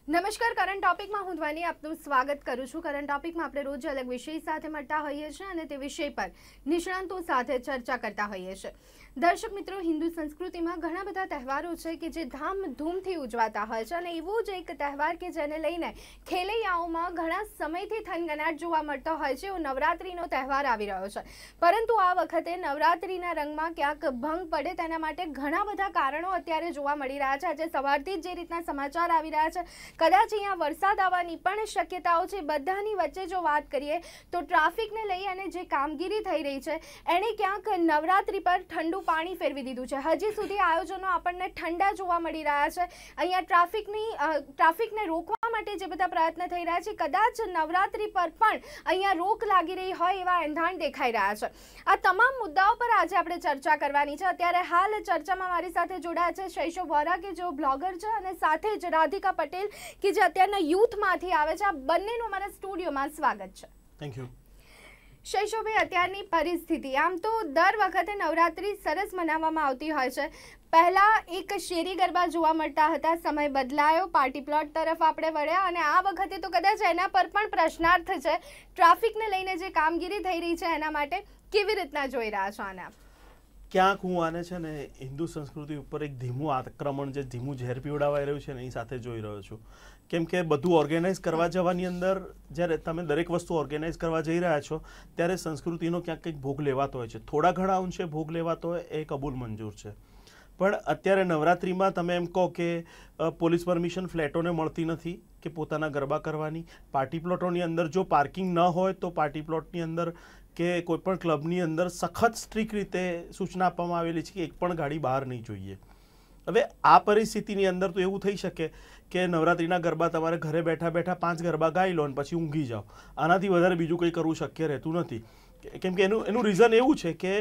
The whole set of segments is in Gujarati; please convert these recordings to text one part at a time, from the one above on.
નમસ્કાર કરંટ ટોપિકમાં હું ધ્વની આપનું સ્વાગત કરું છું। કરંટ ટોપિકમાં આપણે રોજ અલગ વિષય સાથે મળતા હોઈએ છીએ અને તે વિષય પર નિષ્ણાંતો સાથે ચર્ચા કરતા હોઈએ છીએ। દર્શક મિત્રો, હિન્દુ સંસ્કૃતિમાં ઘણા બધા તહેવારો છે કે જે ધામધૂમથી ઉજવાતા હોય છે અને એવો જ એક તહેવાર કે જેને લઈને ખેલૈયાઓમાં ઘણા સમયથી થનગનાટ જોવા મળતો હોય છે, એવો નવરાત્રિનો તહેવાર આવી રહ્યો છે। પરંતુ આ વખતે નવરાત્રિના રંગમાં ક્યાંક ભંગ પડે તેના માટે ઘણા બધા કારણો અત્યારે જોવા મળી રહ્યા છે। આજે સવારથી જ જે રીતના સમાચાર આવી રહ્યા છે, કદાચ અહીંયા વરસાદ આવવાની પણ શક્યતાઓ છે। બધાની વચ્ચે જો વાત કરીએ તો ટ્રાફિકને લઈ અને જે કામગીરી થઈ રહી છે એણે ક્યાંક નવરાત્રિ પર ઠંડુ પાણી ફેરવી દીધું છે। હજી સુધી આયોજનો આપણને ઠંડા જોવા મળી રહ્યા છે। અહીંયા ટ્રાફિકને રોકવા માટે જે બધા પ્રયત્ન થઈ રહ્યા છે, કદાચ નવરાત્રિ પર પણ અહીંયા રોક લાગી રહી હોય એવા એંધાણ દેખાઈ રહ્યા છે। આ તમામ મુદ્દાઓ પર આજે આપણે ચર્ચા કરવાની છે। અત્યારે હાલ ચર્ચામાં મારી સાથે જોડાયા છે શૈશવ વોરા કે જેઓ બ્લોગર છે અને સાથે જ રાધિકા પટેલ કે જે અત્યારના યુથમાંથી આવે છે। આ બંનેનું અમારા સ્ટુડિયોમાં સ્વાગત છે। Thank you. શૈશવભાઈ, અત્યારની પરિસ્થિતિ, આમ તો દર વખતે નવરાત્રિ સરસ મનાવવામાં આવતી હોય છે। પહેલા એક શેરી ગરબા જોવા મળતા હતા, સમય બદલાયો, પાર્ટી પ્લોટ તરફ આપણે વળ્યા અને આ વખતે તો કદાચ એના પર પણ પ્રશ્નાર્થ છે। ટ્રાફિકને લઈને જે કામગીરી થઈ રહી છે એના માટે કેવી રીતના જોઈ રહ્યા છો આને? ક્યાંક હું આને છે ને હિન્દુ સંસ્કૃતિ ઉપર એક ધીમું આક્રમણ, જે ધીમું ઝેર પીવડાવાઈ રહ્યું છે ને એ સાથે જોઈ રહ્યો છું। કેમ કે બધું ઓર્ગેનાઇઝ કરવા જવાની અંદર જ્યારે તમે દરેક વસ્તુ ઓર્ગેનાઇઝ કરવા જઈ રહ્યા છો ત્યારે સંસ્કૃતિનો ક્યાંક કંઈક ભોગ લેવાતો હોય છે। થોડા ઘણા અંશે ભોગ લેવાતો હોય એ કબૂલ મંજૂર છે, પણ અત્યારે નવરાત્રિમાં તમે એમ કહો કે પોલીસ પરમિશન ફ્લેટોને મળતી નથી કે પોતાના ગરબા કરવાની। પાર્ટી પ્લોટોની અંદર જો પાર્કિંગ ન હોય તો પાર્ટી પ્લોટની અંદર કે કોઈપણ ક્લબની અંદર સખત સ્ટ્રિક્ટ રીતે સૂચના આપવામાં આવેલી છે કે એક પણ ગાડી બહાર નહીં જોઈએ। હવે આ પરિસ્થિતિની અંદર તો એવું થઈ શકે કે નવરાત્રિના ગરબા તમારે ઘરે બેઠા બેઠા 5 ગરબા ગાઈ લો અને પછી ઊંઘી જાઓ। આનાથી વધારે બીજું કંઈ કરવું શક્ય રહેતું નથી। કેમ કે એનું રીઝન એવું છે કે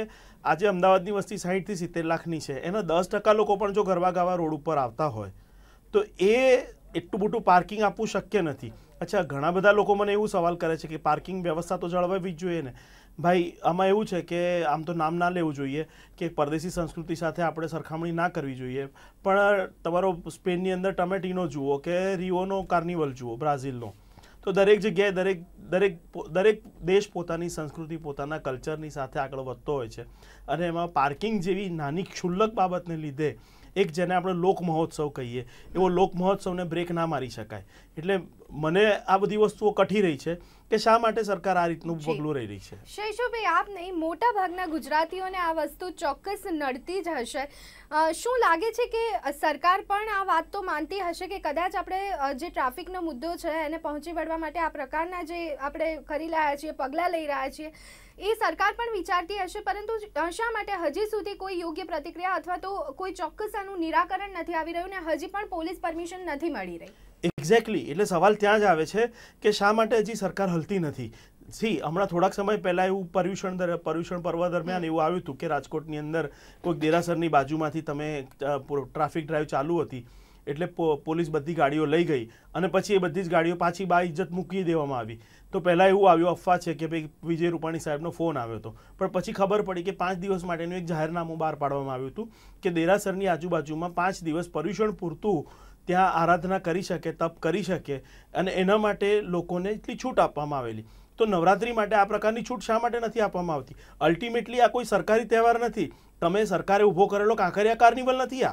આજે અમદાવાદની વસ્તી 60 થી 70 લાખની છે, એના 10% લોકો પણ જો ગરબા ગાવા રોડ ઉપર આવતા હોય તો એ એટલું મોટું પાર્કિંગ આપવું શક્ય નથી। અચ્છા, ઘણા બધા લોકો મને એવું સવાલ કરે છે કે પાર્કિંગ વ્યવસ્થા તો જળવાવી જ જોઈએ ને। ભાઈ, આમાં એવું છે કે આમ તો નામ ના લેવું જોઈએ કે પરદેશી સંસ્કૃતિ સાથે આપણે સરખામણી ના કરવી જોઈએ, પણ તમારો સ્પેનની અંદર ટમેટીનો જુઓ કે રિયોનો કાર્નિવલ જુઓ, બ્રાઝિલનો, તો દરેક જગ્યાએ દરેક દેશ પોતાની સંસ્કૃતિ, પોતાના કલ્ચરની સાથે આગળ વધતો હોય છે અને એમાં પાર્કિંગ જેવી નાની ક્ષુલ્લક બાબતને લીધે એક જેને આપણે લોક મહોત્સવ કહીએ એવો લોક મહોત્સવને બ્રેક ના મારી શકાય। એટલે મને આ બધી વસ્તુઓ કઠી રહી છે કે શા માટે સરકાર આ રીતનું પગલું લઈ રહી છે। શૈશવભાઈ, આપ નહીં, મોટા ભાગના ગુજરાતીઓને આ વસ્તુ ચોક્કસ નડતી જ હશે। શું લાગે છે કે સરકાર પણ આ વાત તો માનતી હશે કે કદાચ આપણે જે ટ્રાફિકનો મુદ્દો છે એને પહોંચી વળવા માટે આ પ્રકારના જે આપણે કરી રહ્યા છીએ, પગલાં લઈ રહ્યા છીએ, એ સરકાર પણ વિચારતી હશે, પરંતુ શા માટે હજી સુધી કોઈ યોગ્ય પ્રતિક્રિયા અથવા તો કોઈ ચોક્કસ આનું નિરાકરણ નથી આવી રહ્યું ને હજી પણ પોલીસ પરમિશન નથી મળી રહી? એક્ઝેક્ટલી, એટલે સવાલ ત્યાં જ આવે છે કે શા માટે હજી સરકાર હલતી નથી। હમણાં થોડાક સમય પહેલાં એવું પર્યુષણ પર્વ દરમિયાન એવું આવ્યું હતું કે રાજકોટની અંદર કોઈક દેરાસરની બાજુમાંથી તમે ટ્રાફિક ડ્રાઈવ ચાલુ હતી એટલે પોલીસ બધી ગાડીઓ લઈ ગઈ અને પછી એ બધી જ ગાડીઓ પાછી બાઇજ્જત મૂકી દેવામાં આવી। તો પહેલાં એવું આવ્યું, અફવા છે કે ભાઈ વિજય રૂપાણી સાહેબનો ફોન આવ્યો હતો, પણ પછી ખબર પડી કે 5 દિવસ માટેનું એક જાહેરનામું બહાર પાડવામાં આવ્યું હતું કે દેરાસરની આજુબાજુમાં 5 દિવસ પર્યુષણ પૂરતું ત્યાં આરાધના કરી શકે, તપ કરી શકે અને એના માટે લોકોને એટલી છૂટ આપવામાં આવેલી। તો નવરાત્રિ માટે આ પ્રકારની છૂટ શા માટે નથી આપવામાં આવતી? અલ્ટિમેટલી આ કોઈ સરકારી તહેવાર નથી, તમે સરકારે ઊભો કરેલો કાંકરિયા કાર્નિવલ નથી,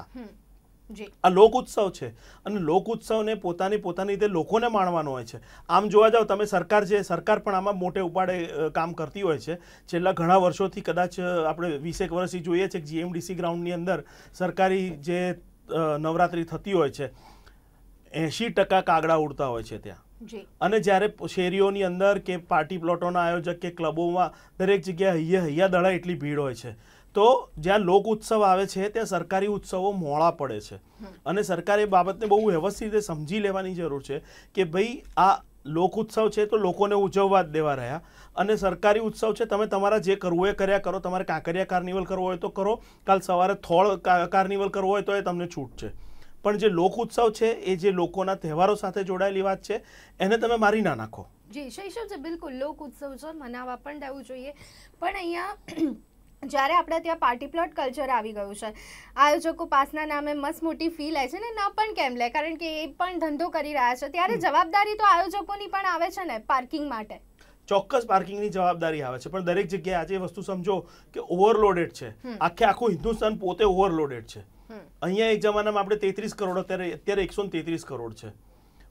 આ લોક ઉત્સવ છે અને લોક ઉત્સવને પોતાની રીતે લોકોને માણવાનો હોય છે। આમ જોવા જાવ તમે, સરકાર પણ આમાં મોટે ઉપાડે કામ કરતી હોય છે। છેલ્લા ઘણા વર્ષોથી કદાચ આપણે 20 વર્ષથી જોઈએ છે કે GMDC ગ્રાઉન્ડની અંદર સરકારી જે નવરાત્રિ થતી હોય છે 80% કાગડા ઉડતા હોય છે ત્યાં। અને જ્યારે શેરીઓની અંદર કે પાર્ટી પ્લોટોના આયોજક કે ક્લબોમાં દરેક જગ્યાએ હૈયા દળા એટલી ભીડ હોય છે। તો જ્યાં લોક ઉત્સવ આવે છે ત્યાં સરકારી ઉત્સવો મોડા પડે છે અને સરકારે એ બાબતને બહુ વ્યવસ્થિત રીતે સમજી લેવાની જરૂર છે કે ભાઈ આ લોક ઉત્સવ છે તો લોકોને ઉજવવા જ દેવા રહ્યા અને સરકારી ઉત્સવ છે તમે તમારા જે કરવું એ કર્યા કરો। તમારે કાંકરિયા કાર્નિવલ કરવો હોય તો કરો, કાલ સવારે થોળ કાર્નિવલ કરવો હોય તો એ તમને છૂટ છે, પણ જે લોક ઉત્સવ છે એ જે લોકોના તહેવારો સાથે જોડાયેલી વાત છે એને તમે મારી ના નાખો। જી શૈશવ, બિલકુલ લોક ઉત્સવ છે, મનાવવા પણ દેવું જોઈએ, પણ અહીંયા જ્યારે આપણે ત્યાં પાર્ટી પ્લોટ કલ્ચર આવી ગયું છે, આયોજકો પાસના નામે મસ્ત મોટી ફી લે છે ને ન પણ કેમ લે, કારણ કે એ પણ ધંધો કરી રહ્યા છે, ત્યારે જવાબદારી તો આયોજકોની પણ આવે છે ને પાર્કિંગ માટે. ચોક્કસ પાર્કિંગની જવાબદારી આવે છે, પણ દરેક જગ્યાએ આજે વસ્તુ સમજો કે ઓવરલોડેડ છે. આખું હિન્દુસ્તાન પોતે ઓવરલોડેડ છે. અહીંયા એક જમાનામાં આપણે 33 કરોડ, અત્યારે 133 કરોડ છે.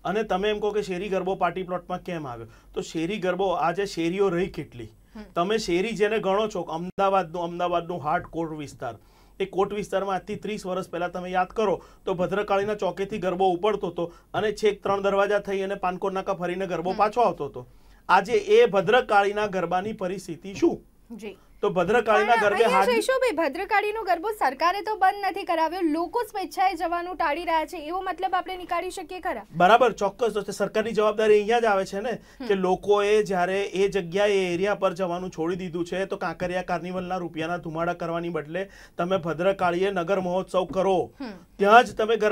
અને તમે એમ કહો કે શેરી ગરબો પાર્ટી પ્લોટમાં કેમ આવ્યો, તો શેરી ગરબો આજે શેરીઓ રહી કેટલી, તમે શેરી જેને ગણો છો, અમદાવાદનું હાર્ટ કોટ વિસ્તાર, એ કોટ વિસ્તારમાં આજથી 30 વર્ષ પહેલા તમે યાદ કરો તો ભદ્રકાળીના ચોકેથી ગરબો ઉપડતો હતો અને છેક 3 દરવાજા થઈ અને પાનકોર નાકા ફરીને ગરબો પાછો આવતો હતો. આજે એ ભદ્રકાળીના ગરબાની પરિસ્થિતિ શું? તો ભદ્રકાળીના ગરબે ભાઈ ભદ્રકાળીનો ગરબો સરકારે તો બંધ નથી કરાવ્યો, લોકો સ્વેચ્છાએ જવાનું ટાળી રહ્યા છે, એવો મતલબ આપણે નીકાળી શકીએ ખરા? બરાબર, ચોક્કસ. તો સરકારની જવાબદારી અહીંયા જ આવે છે ને કે લોકોએ જ્યારે એ જગ્યાએ એરિયા પર જવાનું છોડી દીધું છે, તો કાંકરિયા કાર્નિવલના રૂપિયાના ધુમાડા કરવાની બદલે તમે ભદ્રકાળીએ નગર મહોત્સવ કરો, ત્યાં જ તમે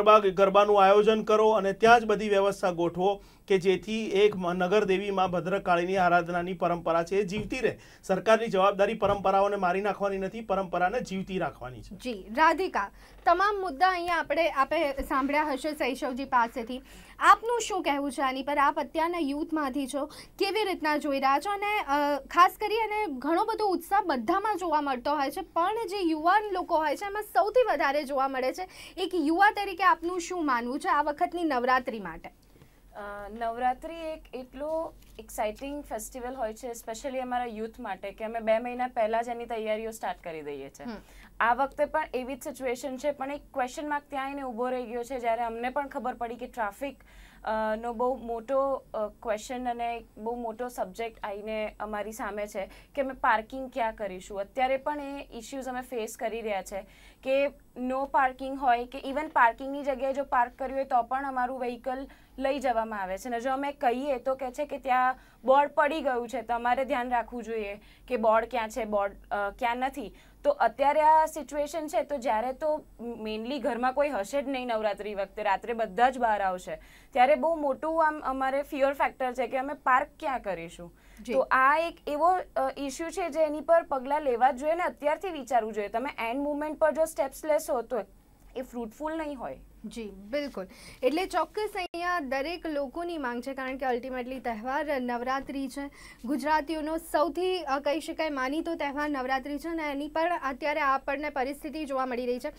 ગરબાનું આયોજન કરો અને ત્યાં જ બધી વ્યવસ્થા ગોઠવો કે જેથી એક નગર દેવીમાં ભદ્રકાળીની આરાધનાની પરંપરા છે એ જીવતી રહે. સરકારની જવાબદારી પરંપરાઓને મારી નાખવાની નથી, પરંપરાને જીવતી રાખવાની છે. જી રાધિકા, તમામ મુદ્દા અહીંયા આપણે સાંભળ્યા હશે શૈશવજી પાસેથી. આપનું શું કહેવું છે આની પર? આપ અત્યારના યુથમાંથી છો, કેવી રીતના જોઈ રહ્યા છો? અને ખાસ કરી અને ઘણો બધો ઉત્સાહ બધામાં જોવા મળતો હોય છે, પણ જે યુવાન લોકો હોય છે એમાં સૌથી વધારે જોવા મળે છે. એક યુવા તરીકે આપનું શું માનવું છે આ વખતની નવરાત્રી માટે? નવરાત્રી એક એટલો એક્સાઇટિંગ ફેસ્ટિવલ હોય છે, સ્પેશિયલી અમારા યુથ માટે, કે અમે 2 મહિના પહેલા જ એની તૈયારીઓ સ્ટાર્ટ કરી દઈએ છીએ. આ વખતે પણ એવી જ સિચ્યુએશન છે, પણ એક ક્વેશ્ચન માર્ક ત્યાં આવીને ઊભો રહી ગયો છે જ્યારે અમને પણ ખબર પડી કે ટ્રાફિક નો બહુ મોટો ક્વેશ્ચન અને બહુ મોટો સબ્જેક્ટ આવીને અમારી સામે છે કે અમે પાર્કિંગ ક્યાં કરીશું. અત્યારે પણ એ ઇશ્યુઝ અમે ફેસ કરી રહ્યા છે કે નો પાર્કિંગ હોય કે ઇવન પાર્કિંગની જગ્યાએ જો પાર્ક કર્યું હોય તો પણ અમારું વ્હીકલ લઈ જવામાં આવે છે ને જો અમે કહીએ તો કહે છે કે ત્યાં બોર્ડ પડી ગયું છે, તમારે ધ્યાન રાખવું જોઈએ કે બોર્ડ ક્યાં છે, બોર્ડ ક્યાં નથી. તો અત્યારે આ સિચ્યુએશન છે, તો જ્યારે તો મેઇનલી ઘરમાં કોઈ હશે જ નહીં નવરાત્રી વખતે, રાત્રે બધા જ બહાર આવશે, ત્યારે બહુ મોટું આમ અમારે ફિયર ફેક્ટર છે કે અમે પાર્ક ક્યાં કરીશું. તો આ એક એવો ઇશ્યુ છે જે એની પર પગલાં લેવા જ જોઈએ ને અત્યારથી વિચારવું જોઈએ. તમે એન્ડ મુમેન્ટ પર જો સ્ટેપ્સ લેશો તો એ ફ્રૂટફુલ નહીં હોય. જી બિલકુલ, એટલે ચોક્કસ અહીંયા દરેક લોકોની માંગ છે, કારણ કે અલ્ટિમેટલી તહેવાર નવરાત્રી છે, ગુજરાતીઓનો સૌથી કહી શકાય માનીતો તહેવાર નવરાત્રી છે અને એની પર અત્યારે આપણને પરિસ્થિતિ જોવા મળી રહી છે.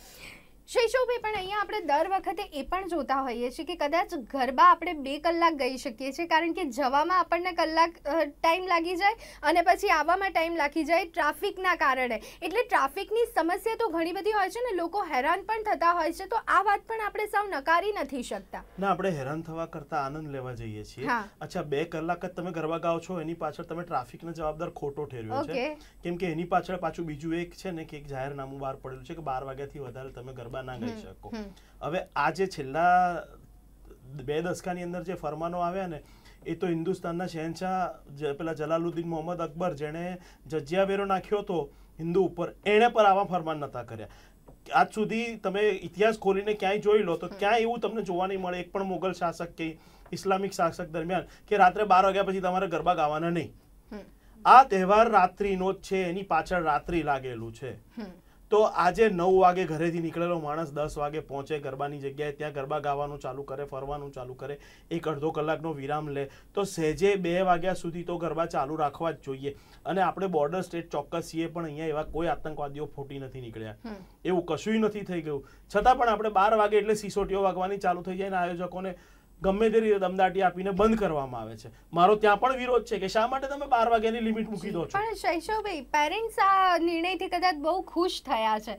શૈશવભાઈ, પણ અહીંયા આપણે દર વખતે એ પણ જોતા હોઈએ છીએ કે કદાચ ગરબા આપણે 2 કલાક ગઈ શકીએ છીએ, કારણ કે જવામાં આપણને કલાક ટાઈમ લાગી જાય અને પછી આવવામાં ટાઈમ લાગી જાય ટ્રાફિકના કારણે. એટલે ટ્રાફિકની સમસ્યા તો ઘણી બધી હોય છે ને, લોકો હેરાન પણ થતા હોય છે, તો આ વાત પણ આપણે સૌ નકારી નથી શકતા. ના, આપણે હેરાન થવા કરતા આનંદ લેવા જઈએ છીએ. અચ્છા, 2 કલાક જ તમે ગરબા ગાઓ છો, એની પાછળ તમે ટ્રાફિકનો જવાબદાર ખોટો ઠેરવ્યો છે, કેમ કે એની પાછળ પાછું બીજું એક છે ને કે એક જાહેરનામું બહાર પડેલું છે કે 12 વાગ્યાથી વધારે તમે ગરબા ના ગાઈ શકો. હવે આ જે છેલ્લા 2 દશકાની અંદર જે ફરમાનો આવ્યા ને, એ તો હિન્દુસ્તાનના શહેનશાહ પેલા જલાલુદ્દીન મોહમ્મદ અકબર, જેણે જજિયા વેરો નાખ્યો હતો હિન્દુ ઉપર, એણે પર આવા ફરમાન નતા કર્યા. આજ સુધી તમે ઇતિહાસ ખોલીને ક્યાંય જોઈ લો તો ક્યાંય એવું તમને જોવા નહીં મળે એક પણ મુગલ શાસક કે ઇસ્લામિક શાસક દરમિયાન કે રાત્રે 12 વાગ્યા પછી તમારે ગરબા ગાવાના નહીં. આ તહેવાર રાત્રિનો જ છે, એની પાછળ રાત્રિ લાગેલું છે. તો આજે 9 વાગે ઘરેથી નીકળેલો માણસ 10 વાગે પહોંચે ગરબાની જગ્યાએ, ત્યાં ગરબા ગાવાનું ચાલુ કરે, ફરવાનું ચાલુ કરે, 1-1.5 કલાકનો વિરામ લે, તો સહેજે 2 વાગ્યા સુધી તો ગરબા ચાલુ રાખવા જ જોઈએ. અને આપણે બોર્ડર સ્ટેટ ચોક્કસ છીએ, પણ અહીંયા એવા કોઈ આતંકવાદીઓ ફૂટી નથી નીકળ્યા, એવું કશું નથી થઈ ગયું. છતાં પણ આપણે 12 વાગે એટલે સિસોટીઓ વાગવાની ચાલુ થઈ જાય ને આયોજકોને ગમે તે રીતે દમદાટી આપીને બંધ કરવામાં આવે છે. મારો ત્યાં પણ વિરોધ છે કે શા માટે તમે 12 વાગ્યાની લિમિટ મૂકી દો છો. પણ શૈશવભાઈ, પેરેન્ટ્સ આ નિર્ણયથી કદાચ બહુ ખુશ થયા છે.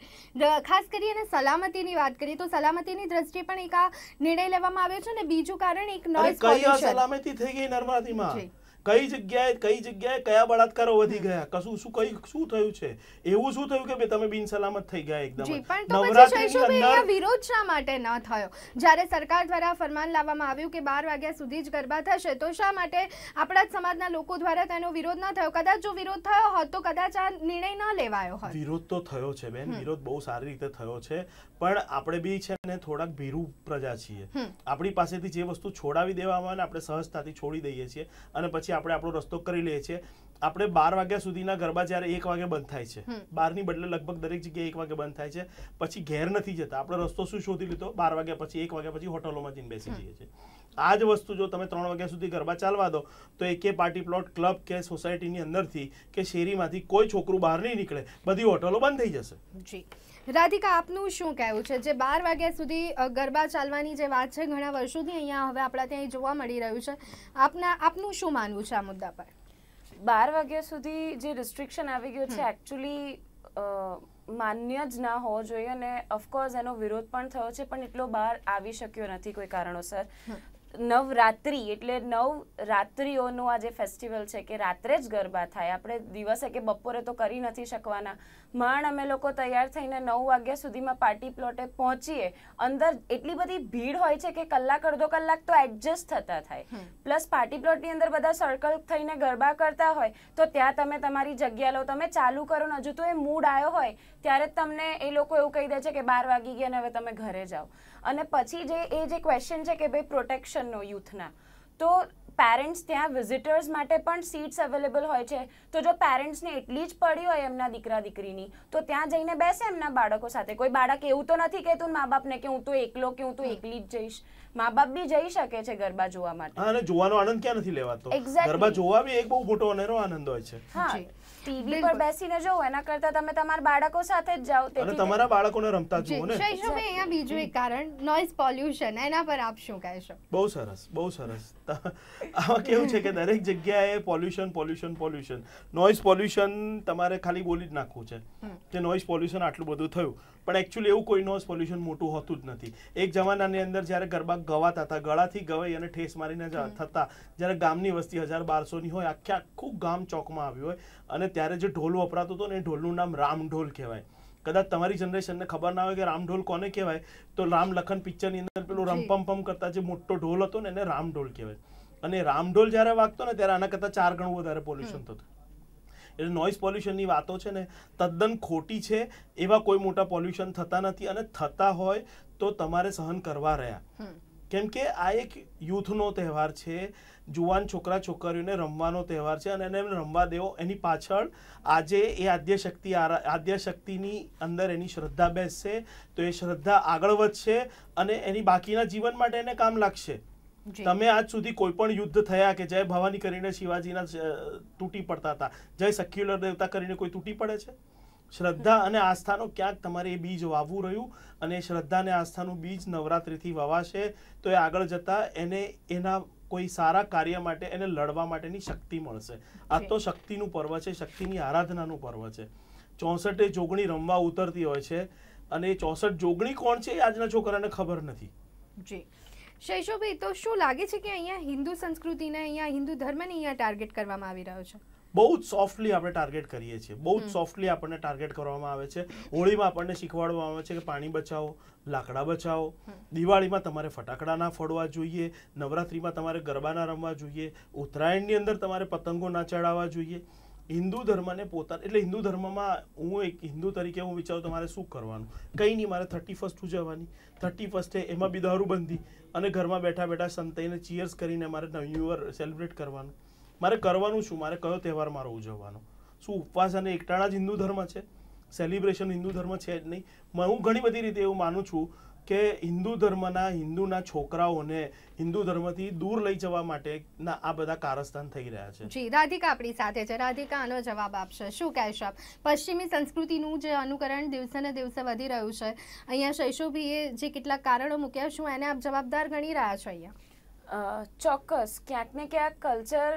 ખાસ કરીને સલામતીની વાત કરીએ તો સલામતીની દ્રષ્ટિએ પણ એક આ નિર્ણય લેવામાં આવ્યો છે ને બીજું કારણ એક નોઇઝ પોલ્યુશન. કઈ સલામતી થઈ ગઈ નર્મદામાં? કઈ જગ્યાએ કયા બળાત્કારો વધી ગયા? શું થયું છે? એવું શું થયું કે તમે બિન સલામત થઈ ગયા એકદમ? નવરાત્રીનો વિરોધ શા માટે ન થયો? જ્યારે સરકાર દ્વારા ફરમાન લાવવામાં આવ્યું કે 12 વાગ્યા સુધી જ ગરબા થશે, તો શા માટે આપણા જ સમાજના લોકો દ્વારા તેનો વિરોધ ન થયો? કદાચ જો વિરોધ થયો હોત તો કદાચ આ નિર્ણય ન લેવાયો હોત. વિરોધ તો થયો છે બેન, વિરોધ બહુ સારી રીતે થયો છે, પણ આપણે બી છે ને થોડાક ભીરુ પ્રજા છીએ. આપણી પાસેથી જે વસ્તુ છોડાવી દેવામાં આવે ને આપણે સહજતાથી છોડી દઈએ છીએ અને પછી આપણે આપણો રસ્તો કરી લઈએ છીએ. આપણે 12 વાગ્યા સુધીના ગરબા જ્યારે 1 વાગે બંધ થાય છે, 12 ની બદલે લગભગ દરેક જગ્યાએ 1 વાગે બંધ થાય છે, પછી ઘેર નથી જતા. આપણે રસ્તો શું શોધી લીધો? 12 વાગ્યા પછી 1 વાગ્યા પછી હોટલોમાં જઈને બેસી જઈએ છીએ. આ જ વસ્તુ જો તમે 3 વાગ્યા સુધી ગરબા ચાલવા દો તો એકે પાર્ટી પ્લોટ, ક્લબ કે સોસાયટીની અંદરથી કે શેરીમાંથી કોઈ છોકરું બહાર નહીં નીકળે, બધી હોટલો બંધ થઈ જશે. જી રાધિકા, આપનું શું કહેવું છે? જે 12 વાગ્યા સુધી ગરબા ચાલવાની જે વાત છે ઘણા વર્ષોથી અહીંયા હવે આપણા ત્યાં જોવા મળી રહ્યું છે, આપનું શું માનવું છે આ મુદ્દા પર? 12 વાગ્યા સુધી જે રિસ્ટ્રિક્શન આવી ગયો છે એકચ્યુઅલી માન્ય જ ના હોવો જોઈએ અને ઓફકોર્સ એનો વિરોધ પણ થયો છે, પણ એટલો બહાર આવી શક્યો નથી કોઈ કારણોસર. નવરાત્રી એટલે 9 રાત્રિઓનો આ જે ફેસ્ટિવલ છે કે રાત્રે જ ગરબા થાય, આપણે દિવસે કે બપોરે તો કરી નથી શકવાના. માંડ અમે લોકો તૈયાર થઈને 9 વાગ્યા સુધીમાં પાર્ટી પ્લોટે પહોંચીએ, અંદર એટલી બધી ભીડ હોય છે કે કલાક અડધો કલાક તો એડજસ્ટ થતા થાય. પ્લસ પાર્ટી પ્લોટની અંદર બધા સર્કલ થઈને ગરબા કરતા હોય તો ત્યાં તમે તમારી જગ્યા લો, તમે ચાલુ કરો ને હજુ તો એ મૂડ આવ્યો હોય ત્યારે જ તમને એ લોકો એવું કહી દે છે કે 12 વાગી ગયા ને હવે તમે ઘરે જાઓ. અને પછી જે ક્વેશ્ચન છે કે ભાઈ પ્રોટેક્શનનો યુથના, તો પેરેન્ટ્સ ત્યાં વિઝિટર્સ માટે પણ સીટ્સ અવેલેબલ હોય છે. તો જો પેરેન્ટ્સને એટલી જ પડી હોય એમના દીકરા દીકરીની તો ત્યાં જઈને બેસે એમના બાળકો સાથે. કોઈ બાળક એવું તો નથી કહેતું મા બાપને કે હું તો એકલો કે હું તો એકલી જ જઈશ. મા બાપ બી જઈ શકે છે ગરબા જોવા માટે. અને જોવાનો આનંદ ક્યાં નથી લેવાતો? ગરબા જોવા બી એક બહુ મોટો અનેરો આનંદ હોય છે. હા, ટીવી પર બેસીને જોવો એના કરતા તમે તમારા બાળકો સાથે જ જાઓ. અને તમારા બાળકોને રમતા જુઓ ને. શૈશવભાઈ, અહીંયા બીજું એક કારણ નોઇઝ પોલ્યુશન, એના પર આપ શું કહેશો? બહુ સરસ, બહુ સરસ. આમાં કેવું છે કે દરેક જગ્યાએ pollution pollution pollution. Noise pollution તમારે ખાલી બોલી જ નાખવું છે કે નોઇઝ પોલ્યુશન આટલું બધું થયું, પણ એકચ્યુઅલી એવું કોઈ નોઇઝ પોલ્યુશન મોટું હોતું જ નથી. એક જમાનાની અંદર જ્યારે ગરબા ગવાતા હતા, ગળાથી ગવાઈ અને ઠેસ મારીને થતા, જ્યારે ગામની વસ્તી 1000-1200ની હોય, આખું ગામ ચોકમાં આવ્યું હોય, અને ત્યારે જે ઢોલ વપરાતો હતો ને એ ઢોલનું નામ રામઢોલ કહેવાય. કદાચ તમારી જનરેશનને ખબર ના હોય કે રામઢોલ કોને કહેવાય, તો રામ લખન પિક્ચરની અંદર પેલું રમપમ કરતા જે મોટો ઢોલ હતો ને એને રામઢોલ કહેવાય. અને રામઢોલ જ્યારે વાગતો ને ત્યારે આના કરતાં 4 ગણું વધારે પોલ્યુશન થતું. એટલે નોઇઝ પોલ્યુશનની વાતો છે ને તદ્દન ખોટી છે. એવા કોઈ મોટા પોલ્યુશન થતા નથી, અને થતા હોય તો તમારે સહન કરવા રહ્યા. કેમ કે આ એક યુથનો તહેવાર છે, જુવાન છોકરા છોકરીઓને રમવાનો તહેવાર છે, અને એને રમવા દેવો. એની પાછળ આજે એ આદ્યશક્તિની અંદર એની શ્રદ્ધા બેસશે તો એ શ્રદ્ધા આગળ વધશે અને એની બાકીના જીવન માટે એને કામ લાગશે. તમે આજ સુધી કોઈ પણ યુદ્ધ થયા કે જય ભવાની કરીને શિવાજીના તૂટી પડતા હતા, જય સક્યુલર દેવતા કરીને કોઈ તૂટી પડે છે? શ્રદ્ધા અને આસ્થાનો ક્યાંક તમારે એ બીજ વાવવું રહ્યું, અને એ શ્રદ્ધા અને આસ્થાનું બીજ નવરાત્રિથી વવાશે તો એ આગળ જતા એને એના કોઈ સારા કાર્ય માટે, એને લડવા માટેની શક્તિ મળશે. આ તો શક્તિનું પર્વ છે, શક્તિની આરાધનાનું પર્વ છે. 64 જોગણી રમવા ઉતરતી હોય છે, અને એ 64 જોગણી કોણ છે એ આજના છોકરાને ખબર નથી. જી શૈશવભાઈ, તો શું લાગે છે કે અહીંયા હિન્દુ સંસ્કૃતિને, અહીંયા હિન્દુ ધર્મને અહીંયા ટાર્ગેટ કરવામાં આવી રહ્યો છે? બહુ જ સોફ્ટલી આપણે ટાર્ગેટ કરીએ છીએ, બહુ જ સોફ્ટલી આપણને ટાર્ગેટ કરવામાં આવે છે. હોળીમાં આપણને શીખવાડવામાં આવે છે કે પાણી બચાવો, લાકડા બચાવો. દિવાળીમાં તમારે ફટાકડા ના ફોડવા જોઈએ, નવરાત્રિમાં તમારે ગરબા ના રમવા જોઈએ, ઉત્તરાયણની અંદર તમારે પતંગો ના ચડાવવા જોઈએ. હિન્દુ ધર્મને પોતાને, એટલે હિન્દુ ધર્મમાં હું એક હિન્દુ તરીકે હું વિચારું તમારે શું કરવાનું? કંઈ નહીં, મારે 31st ઉજવવાની. 31st એમાં બી દારૂબંધી, અને ઘરમાં બેઠા બેઠા સંતાઈને ચીયર્સ કરીને મારે ન્યૂ યર સેલિબ્રેટ કરવાનું. મારે કરવાનું શું? મારે કયો તહેવાર મારો ઉજવવાનો? શું ઉપવાસ અને એકટાણા જ હિન્દુ ધર્મ છે? સેલિબ્રેશન હિન્દુ ધર્મ છે જ નહીં. હું ઘણી બધી રીતે એવું માનું છું કે હિન્દુ ધર્મના, હિન્દુના છોકરાઓને હિન્દુ ધર્મથી દૂર લઈ જવા માટેના આ બધા કારસ્તાન થઈ રહ્યા છે. જી રાધિકા આપણી સાથે છે. રાધિકા, આનો જવાબ આપશે, શું કહેશો આપ? પશ્ચિમી સંસ્કૃતિનું જે અનુકરણ દિવસે ને દિવસે વધી રહ્યું છે, અહીંયા શૈશવભાઈએ જે કેટલાક કારણો મૂક્યા, શું એને આપ જવાબદાર ગણી રહ્યા છો? અહીંયા ચોક્કસ ક્યાંક ને ક્યાંક કલ્ચર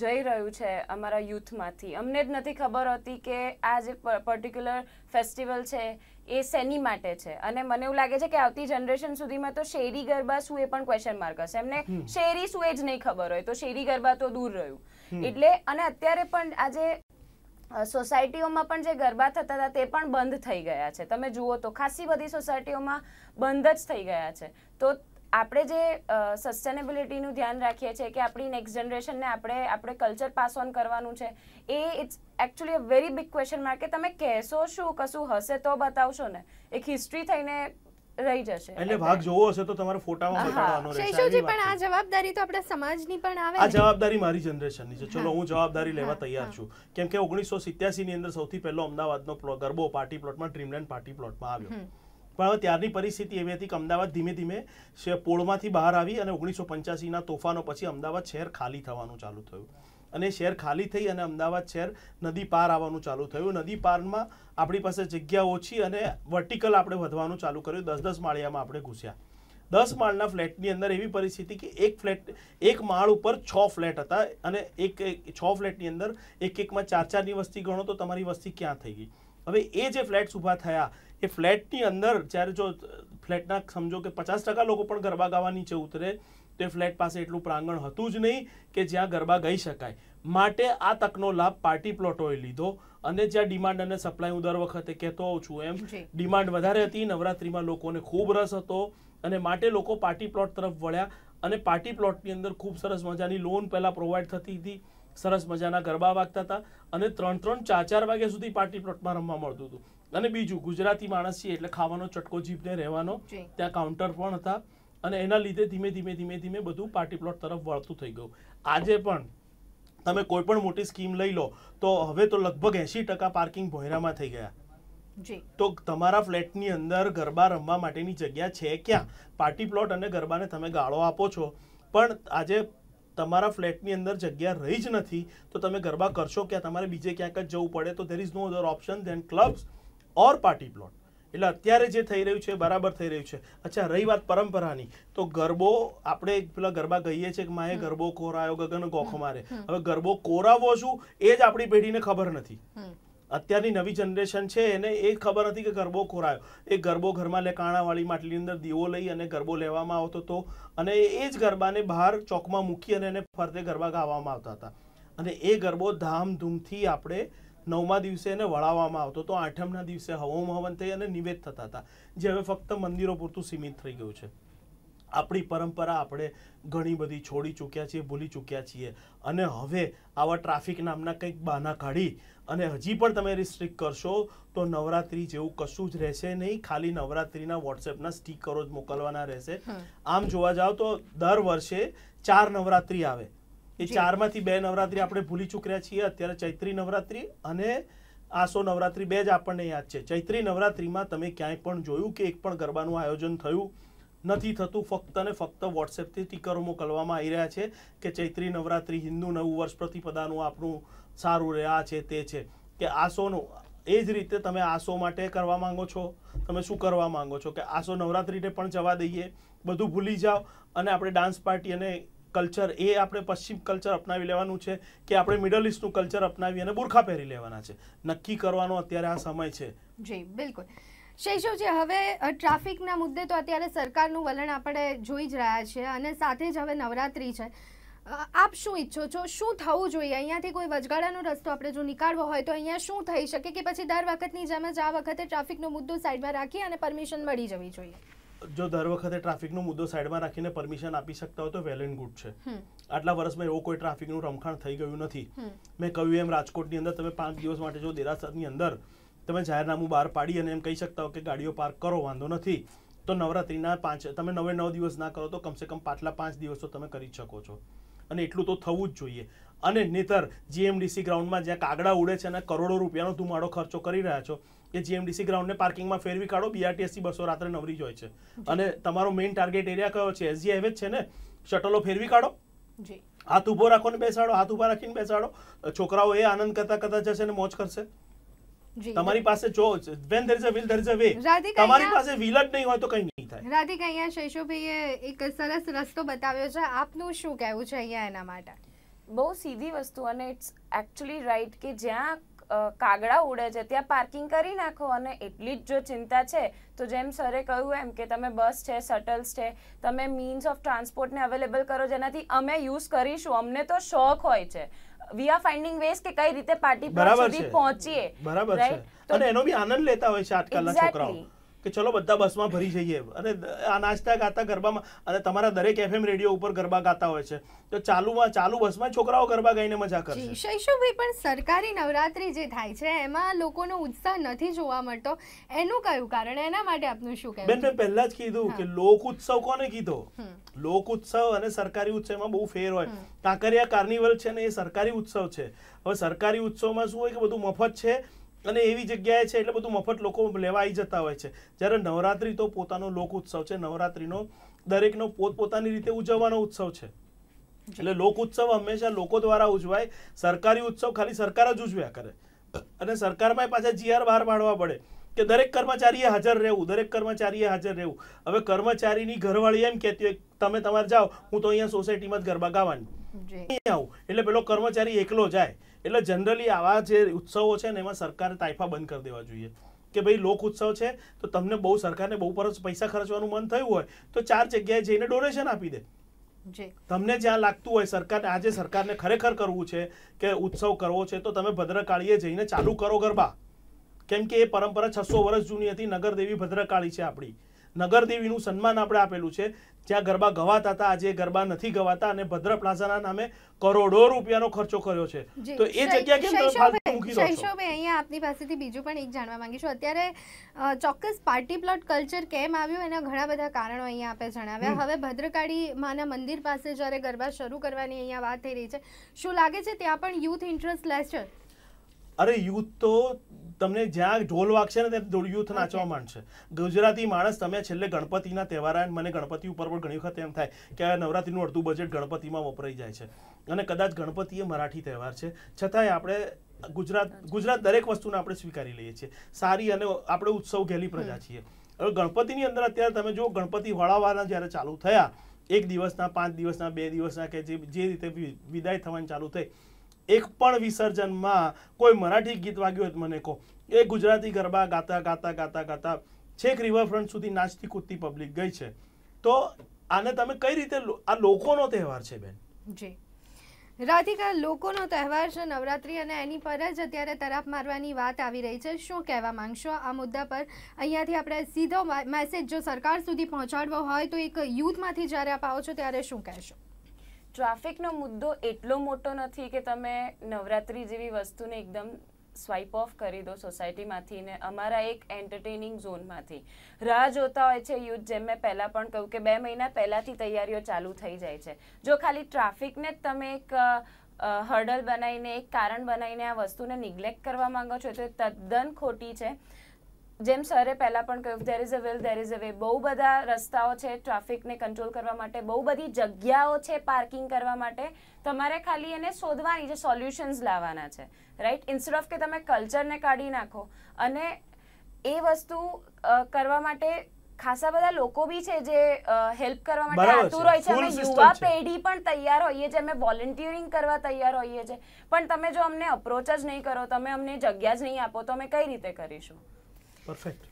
જઈ રહ્યું છે અમારા યુથમાંથી. અમને જ નથી ખબર હોતી કે આ જે પર્ટિક્યુલર ફેસ્ટિવલ છે એ શેની માટે છે. અને મને એવું લાગે છે કે આવતી જનરેશન સુધીમાં તો શેરી ગરબા શું એ પણ ક્વેશ્ચન માર્ક હશે. એમને શેરી શું એ જ નહીં ખબર હોય, તો શેરી ગરબા તો દૂર રહ્યું. એટલે અને અત્યારે પણ આજે સોસાયટીઓમાં પણ જે ગરબા થતા હતા તે પણ બંધ થઈ ગયા છે. તમે જુઓ તો ખાસી બધી સોસાયટીઓમાં બંધ જ થઈ ગયા છે. તો આપણે જે સસ્ટેનેબિલિટીનું ધ્યાન રાખીએ છીએ કે આપણી નેક્સ્ટ જનરેશનને આપણે કલ્ચર પાસ ઓન કરવાનું છે, એ it's actually a very big question mark કે તમે કહેશો શું, કશું હશે તો બતાવશો ને. એક હિસ્ટ્રી થઈને રહી જશે. એટલે ભાગ જોવો હશે તો તમારે ફોટામાં બતાવવાનો રહેશે. શૈશવજી, પણ આ જવાબદારી તો આપણા સમાજની પણ આવે. આ જવાબદારી મારી જનરેશનની છે. ચલો હું જવાબદારી લેવા તૈયાર છું. કેમ કે 1987 ની અંદર સૌથી પહેલો અમદાવાદનો ગરબો પાર્ટી પ્લોટમાં ડ્રીમલેન્ડ પાર્ટી પ્લોટમાં આવ્યો. પણ હવે ત્યારની પરિસ્થિતિ એવી હતી કે અમદાવાદ ધીમે ધીમે પોળમાંથી બહાર આવી અને 1985ના તોફાનો પછી અમદાવાદ શહેર ખાલી થવાનું ચાલુ થયું. અને શહેર ખાલી થઈ અને અમદાવાદ શહેર નદી પાર આવવાનું ચાલુ થયું. નદી પારમાં આપણી પાસે જગ્યા ઓછી અને વર્ટિકલ આપણે વધવાનું ચાલુ કર્યું. 10-10 માળિયામાં આપણે ઘૂસ્યા. 10 માળના ફ્લેટની અંદર એવી પરિસ્થિતિ કે એક માળ ઉપર 6 ફ્લેટ હતા અને 6 ફ્લેટની અંદર એકમાં 4-4ની વસ્તી ગણો તો તમારી વસ્તી ક્યાં થઈ ગઈ. હવે એ જે ફ્લેટ્સ ઊભા થયા એ ફ્લેટની અંદર જ્યારે જો ફ્લેટના સમજો કે 50% લોકો પણ ગરબા ગાવા નીચે ઉતરે તો એ ફ્લેટ પાસે એટલું પ્રાંગણ હતું જ નહીં કે જ્યાં ગરબા ગાઈ શકાય. માટે આ તકનો લાભ પાર્ટી પ્લોટોએ લીધો અને જ્યાં ડિમાન્ડ અને સપ્લાય, હું દર વખતે કહેતો હોઉં છું એમ, ડિમાન્ડ વધારે હતી, નવરાત્રિમાં લોકોને ખૂબ રસ હતો અને માટે લોકો પાર્ટી પ્લોટ તરફ વળ્યા. અને પાર્ટી પ્લોટની અંદર ખૂબ સરસ મજાની લોન પહેલાં પ્રોવાઈડ થતી હતી, સરસ મજાના ગરબા વાગતા હતા અને 3-3, 4-4 વાગ્યા સુધી પાર્ટી પ્લોટમાં રમવા મળતું હતું. અને બીજું, ગુજરાતી માણસ છીએ એટલે ખાવાનો ચટકો જીભને રહેવાનો, ત્યાં કાઉન્ટર પણ હતા અને એના લીધે ધીમે ધીમે બધું પાર્ટી પ્લોટ તરફ વળતું થઈ ગયું. આજે પણ તમે કોઈ પણ મોટી સ્કીમ લઈ લો તો હવે તો લગભગ 80% પાર્કિંગ ભોયરામાં થઈ ગયા. તો તમારા ફ્લેટની અંદર ગરબા રમવા માટેની જગ્યા છે ક્યાં? પાર્ટી પ્લોટ અને ગરબાને તમે ગાળો આપો છો, પણ આજે તમારા ફ્લેટની અંદર જગ્યા રહી જ નથી તો તમે ગરબા કરશો ક્યાં? તમારે બીજે ક્યાંક જ જવું પડે. તો there is no other option than clubs or party plot. એટલે અત્યારે જે થઈ રહ્યું છે બરાબર થઈ રહ્યું છે. અચ્છા, રહી વાત પરંપરાની, તો ગરબો આપણે પેલા ગરબા કહીએ છીએ કે માએ ગરબો કોરાયો ગગન ગોખ મારે. હવે ગરબો કોરાવો શું એ જ આપણી પેઢીને ખબર નથી. અત્યારની નવી જનરેશન છે એને એ ખબર નથી કે ગરબો કોરાયો. એ ગરબો ઘરમાં કાણાવાળી માટલી અંદર દીવો લઈ અને ગરબો લેવામાં આવતો હતો અને એ જ ગરબાને બહાર ચોકમાં મૂકી અને એને ફરતે ગરબા ગાવામાં આવતા હતા. અને એ ગરબો ધામધૂમથી આપણે 9મા દિવસે એને વળાવવામાં આવતો તો 8મના દિવસે હવમ હવન થઈ અને નિવેદ થતા હતા, જે હવે ફક્ત મંદિરો પૂરતું સીમિત થઈ ગયું છે. આપણી પરંપરા આપણે ઘણી બધી છોડી ચૂક્યા છીએ, ભૂલી ચૂક્યા છીએ. અને હવે આવા ટ્રાફિક નામના કંઈક બહાના કાઢી અને હજી પણ તમે રિસ્ટ્રિક્ટ કરશો તો નવરાત્રી જેવું કશું જ રહેશે નહીં. ખાલી નવરાત્રીના વોટ્સએપના સ્ટીકરો જ મોકલવાના રહેશે. આમ જોવા જાવ તો દર વર્ષે 4 નવરાત્રી આવે. એ 4માંથી 2 નવરાત્રી આપણે ભૂલી ચૂક્યા છીએ. અત્યારે ચૈત્રી નવરાત્રી અને આસો નવરાત્રી 2 જ આપણને યાદ છે. ચૈત્રી નવરાત્રીમાં તમે ક્યાંય પણ જોયું કે એક પણ ગરબાનું આયોજન થયું નથી થતું? ફક્ત ને ફક્ત વોટ્સએપથી સ્ટીકરો મોકલવામાં આવી રહ્યા છે કે ચૈત્રી નવરાત્રી, હિન્દુ નવું વર્ષ પ્રતિપદાનું આપણું સારું રહે, આ છે તે છે. કે આસોનું એ જ રીતે તમે આસો માટે કરવા માંગો છો. તમે શું કરવા માંગો છો કે આસો નવરાત્રીને પણ જવા દઈએ, બધું ભૂલી જાઓ અને આપણે ડાન્સ પાર્ટી અને કલ્ચર એ આપણે પશ્ચિમ કલ્ચર અપનાવી લેવાનું છે કે આપણે મિડલ ઇસ્ટનું કલ્ચર અપનાવી અને બુરખા પહેરી લેવાના છે? નક્કી કરવાનો અત્યારે આ સમય છે. જી બિલકુલ. શૈશવજી, હવે ટ્રાફિકના મુદ્દે તો અત્યારે સરકારનું વલણ આપણે જોઈ જ રહ્યા છીએ અને સાથે જ હવે નવરાત્રી છે. આપ શું ઈચ્છો છો, શું થવું જોઈએ? અહીંયાથી કોઈ વચગાળાનો રસ્તો આપણે જો નીકાળવો હોય તો અહીંયા શું થઈ શકે કે પછી દર વખતની જેમ જ આ વખતે ટ્રાફિકનો મુદ્દો સાઈડમાં રાખી અને પરમિશન મળી જવી જોઈએ? જો દર વખતે ટ્રાફિકનો મુદ્દો સાઈડમાં રાખીને પરમિશન આપી શકતા હોય તો વેલ એન્ડ ગુડ છે. આટલા વર્ષમાં એવો કોઈ ટ્રાફિકનું રમખાણ થઈ ગયું નથી. મેં કહ્યું એમ રાજકોટની અંદર તમે 5 દિવસ માટે જો દેરાસરની અંદર તમે જાહેરનામું બહાર પાડી અને એમ કહી શકતા હો કે ગાડીઓ પાર્ક કરો, વાંધો નથી, તો નવરાત્રિના 5 તમે 9 દિવસ ના કરો તો કમસે કમ પાછલા 5 દિવસ તો તમે કરી શકો છો. અને એટલું તો થવું જ જોઈએ. અને નહીતર જીએમડીસી ગ્રાઉન્ડમાં જ્યાં કાગડા ઉડે છે અને કરોડો રૂપિયાનો ધુમાડો ખર્ચો કરી રહ્યા છો, એ જીએમડીસી ગ્રાઉન્ડને પાર્કિંગમાં ફેરવી કાઢો. બીઆરટીએસની બસો રાત્રે નવરી જ હોય છે અને તમારો મેઇન ટાર્ગેટ એરિયા કયો છે? એસજી હાઈવે જ છે ને. શટલો ફેરવી કાઢો, હાથ ઊભો રાખો ને બેસાડો, હાથ ઊભા રાખીને બેસાડો. છોકરાઓ એ આનંદ કરતા જશે ને મોજ કરશે. તમારી પાસે જો when there is a will there is a way. તમારી પાસે will જ નહીં હોય તો કંઈ નહીં થાય. રાધિકા, અહીંયા શૈશવભાઈએ એક સરસ રસ્તો બતાવ્યો છે, આપનું શું કહેવું છે અહીંયા એના માટે? બહુ સીધી વસ્તુ અને ઇટ્સ એકચ્યુઅલી રાઈટ કે જ્યાં કાગડા ઉડે છે ત્યાં પાર્કિંગ કરી નાખો. અને એટલી જ જો ચિંતા છે તો જેમ સરે કહ્યું એમ કે તમે બસ છે, શટલ્સ છે, તમે મીન્સ ઓફ ટ્રાન્સપોર્ટને અવેલેબલ કરો જેનાથી અમે યુઝ કરીશું. અમને તો શોખ હોય છે, વી આર ફાઇન્ડિંગ વેઝ કે કઈ રીતે પાર્ટી પ્લોટ સુધી પહોંચીએ. બરાબર છે. અને એનો બી આનંદ લેતા હોય છે આજકાલના છોકરાઓ. કે ચલો બધા બસમાં ભરી જઈએ અને આ નાચતા ગાતા ગરબામાં, અને તમારા દરેક FM રેડિયો ઉપર ગરબા ગાતા હોય છે, તો ચાલુ બસમાં છોકરાઓ ગરબા ગાઈને મજા કરશે. શૈશવભાઈ, પણ સરકારી નવરાત્રી જે થાય છે એમાં લોકોનો ઉત્સાહ નથી જોવા મળતો, એનું કયું કારણ? એના માટે આપનું શું કહેવું? બેન, મેં પહેલા જ કીધું કે લોક ઉત્સવ કોને કીધો? લોક ઉત્સવ અને સરકારી ઉત્સવમાં બહુ ફેર હોય. કાંકરિયા કાર્નિવલ છે ને એ સરકારી ઉત્સવ છે. હવે સરકારી ઉત્સવમાં શું હોય કે બધું મફત છે અને એવી જગ્યાએ છે એટલે બધું મફત લોકો લેવા આવી જતા હોય છે. જ્યારે નવરાત્રી તો પોતાનો લોક ઉત્સવ છે. નવરાત્રીનો દરેકનો પોતપોતાની રીતે ઉજવવાનો ઉત્સવ છે. એટલે લોક ઉત્સવ હંમેશા લોકો દ્વારા ઉજવાય. સરકારી ઉત્સવ ખાલી સરકાર જ ઉજવ્યા કરે, અને સરકારમાં પાછા GR બહાર પાડવા પડે કે દરેક કર્મચારીએ હાજર રહેવું, દરેક કર્મચારીએ હાજર રહેવું. હવે કર્મચારીની ઘરવાળી એમ કહેતી હોય તમે તમારે જાઓ, હું તો અહીંયા સોસાયટીમાં જ ગરબા ગાવાની આવું, એટલે પેલો કર્મચારી એકલો જાય. એટલે જનરલી આવા જે ઉત્સવો છે ને એમાં સરકારે તાઇફા બંધ કરી દેવા જોઈએ કે ભાઈ લોક ઉત્સવ છે તો તમને બહુ સરકારને બહુ પૈસા ખર્ચવાનું મન થયું હોય તો 4 જગ્યાએ જઈને ડોનેશન આપી દે. તમને જ્યાં લાગતું હોય સરકારને આજે સરકારને ખરેખર કરવું છે કે ઉત્સવ કરવો છે તો તમે ભદ્રકાળીએ જઈને ચાલુ કરો ગરબા. કેમ કે એ પરંપરા 600 વર્ષ જૂની હતી. નગરદેવી ભદ્રકાળી છે આપણી. નગરદેવીનું સન્માન આપણે આપેલું છે. જ્યાં ગરબા ગવાતા હતા આજે ગરબા નથી ગવાતા અને ભદ્ર પ્લાઝાના નામે કરોડો રૂપિયાનો ખર્ચો કર્યો છે. તો એ જગ્યા કેમ તમે ફાલતુ મૂકી દો છો? શૈશવભાઈ, અહીંયા આપની પાસેથી બીજું પણ એક જાણવા માંગીશું. અત્યારે ચોક્કસ પાર્ટી પ્લોટ કલ્ચર કેમ આવ્યું એના ઘણા બધા કારણો અહીંયા આપે જણાવ્યા. હવે ભદ્રકાળી માના મંદિર પાસે જ્યારે ગરબા શરૂ કરવાની અહીંયા વાત થઈ રહી છે, શું લાગે છે ત્યાં પણ યુથ ઇન્ટરેસ્ટ લેશે? અરે યુથ તો તમને જ્યાં ઢોલ વાગશે ને ત્યાં યુથ નાચવા માંડશે. ગુજરાતી માણસ, તમે છેલ્લે ગણપતિના તહેવાર આવે, મને ગણપતિ ઉપર પણ ઘણી વખત એમ થાય કે આ નવરાત્રીનું અડધું બજેટ ગણપતિમાં વપરાઈ જાય છે. અને કદાચ ગણપતિ એ મરાઠી તહેવાર છે છતાંય આપણે ગુજરાત દરેક વસ્તુને આપણે સ્વીકારી લઈએ છીએ સારી, અને આપણે ઉત્સવ ઘેલી પ્રજા છીએ. હવે ગણપતિની અંદર અત્યારે તમે જો ગણપતિ વળાવવાના જ્યારે ચાલુ થયા, 1 દિવસના 5 દિવસના 2 દિવસના કે જે રીતે વિદાય થવાની ચાલુ થઈ, એક પણ વિસર્જનમાં કોઈ મરાઠી ગીત વાગ્યું હોય મને કહો. એ ગુજરાતી ગરબા ગાતા ગાતા ગાતા ગાતા છેક રિવરફ્રન્ટ સુધી નાચતી કૂદતી પબ્લિક ગઈ છે. તો આને તમે કઈ રીતે, આ લોકોનો તહેવાર છે બેન. જી રાધિકા, લોકોનો તહેવાર છે નવરાત્રી, અને એની પર જ અત્યારે તરાપ મારવાની વાત આવી રહી છે. શું કહેવા માંગશો આ મુદ્દા પર? અહીંયાથી આપણે સીધો મેસેજ જો સરકાર સુધી પહોંચાડવો હોય તો એક યુથમાંથી જ્યારે આપ આવો છો ત્યારે શું કહેશો? ટ્રાફિકનો મુદ્દો એટલો મોટો નથી કે તમે નવરાત્રી જેવી વસ્તુને એકદમ સ્વાઇપ ઓફ કરી દો સોસાયટીમાંથી ને અમારા એક એન્ટરટેનિંગ ઝોનમાંથી. રાહ જોતા હોય છે યુથ, જેમ મેં પહેલાં પણ કહ્યું કે 2 મહિના પહેલાંથી તૈયારીઓ ચાલુ થઈ જાય છે. જો ખાલી ટ્રાફિકને જ તમે એક હર્ડલ બનાવીને, એક કારણ બનાવીને આ વસ્તુને નિગ્લેક્ટ કરવા માંગો છો તો તદ્દન ખોટી છે. જેમ સરે પહેલાં પણ કહ્યું, there is a will there is a way. બહુ બધા રસ્તાઓ છે ટ્રાફિકને કંટ્રોલ કરવા માટે, બહુ બધી જગ્યાઓ છે પાર્કિંગ કરવા માટે. તમારે ખાલી એને શોધવાની છે, સોલ્યુશન્સ લાવવાના છે, રાઈટ? ઇન્સ્ટેડ ઓફ કે તમે કલ્ચરને કાઢી નાખો. અને એ વસ્તુ કરવા માટે ખાસા બધા લોકો બી છે જે હેલ્પ કરવા માટે આતુર હોય છે. અમે યુવા પેઢી પણ તૈયાર હોઈએ છીએ, અમે વોલન્ટિયરિંગ કરવા તૈયાર હોઈએ છીએ, પણ તમે જો અમને અપ્રોચ જ નહીં કરો, તમે અમને જગ્યા જ નહીં આપો તો અમે કઈ રીતે કરીશું? પરફેક્ટ.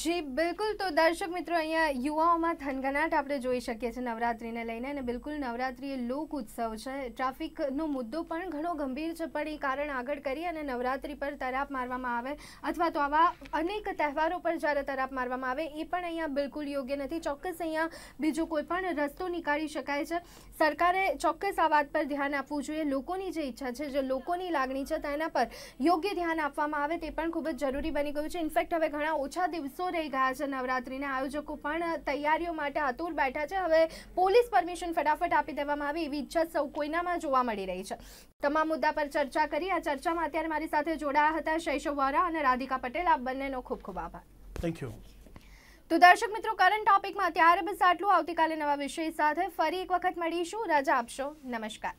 જી બિલકુલ. તો દર્શક મિત્રો, અહીંયા યુવાઓમાં થનગનાટ આપણે જોઈ શકીએ છીએ નવરાત્રીને લઈને, અને બિલકુલ નવરાત્રી એ લોક ઉત્સવ છે. ટ્રાફિકનો મુદ્દો પણ ઘણો ગંભીર છે, પણ એ કારણ આગળ કરી અને નવરાત્રી પર તરાપ મારવામાં આવે અથવા તો આવા અનેક તહેવારો પર જ્યારે તરાપ મારવામાં આવે એ પણ અહીંયા બિલકુલ યોગ્ય નથી. ચોક્કસ અહીંયા બીજો કોઈ પણ રસ્તો નીકાળી શકાય છે. સરકારે ચોક્કસ આ વાત પર ધ્યાન આપવું જોઈએ. લોકોની જે ઈચ્છા છે, જે લોકોની લાગણી છે, તેના પર યોગ્ય ધ્યાન આપવામાં આવે તે પણ ખૂબ જ જરૂરી બની ગયું છે. ઇનફેક્ટ હવે ઘણા ઓછા દિવસો રહી ગયા છે નવરાત્રીના. આયોજકો પણ તૈયારીઓ માટે આતુર બેઠા છે. હવે પોલીસ પરમિશન ફટાફટ આપી દેવામાં આવે એવી ઈચ્છા સૌ કોઈનામાં જોવા મળી રહી છે. તમામ મુદ્દા પર ચર્ચા કરી. આ ચર્ચામાં અત્યારે મારી સાથે જોડાયા હતા શૈશવ વોરા અને રાધિકા પટેલ. આપ બંનેનો ખૂબ ખૂબ આભાર. Thank you. તો દર્શક મિત્રો, કરંટ ટોપિકમાં અત્યારે બસ આટલું. આવતીકાલે નવા વિષય સાથે ફરી એક વખત મળીશું. રજા આપશો. નમસ્કાર.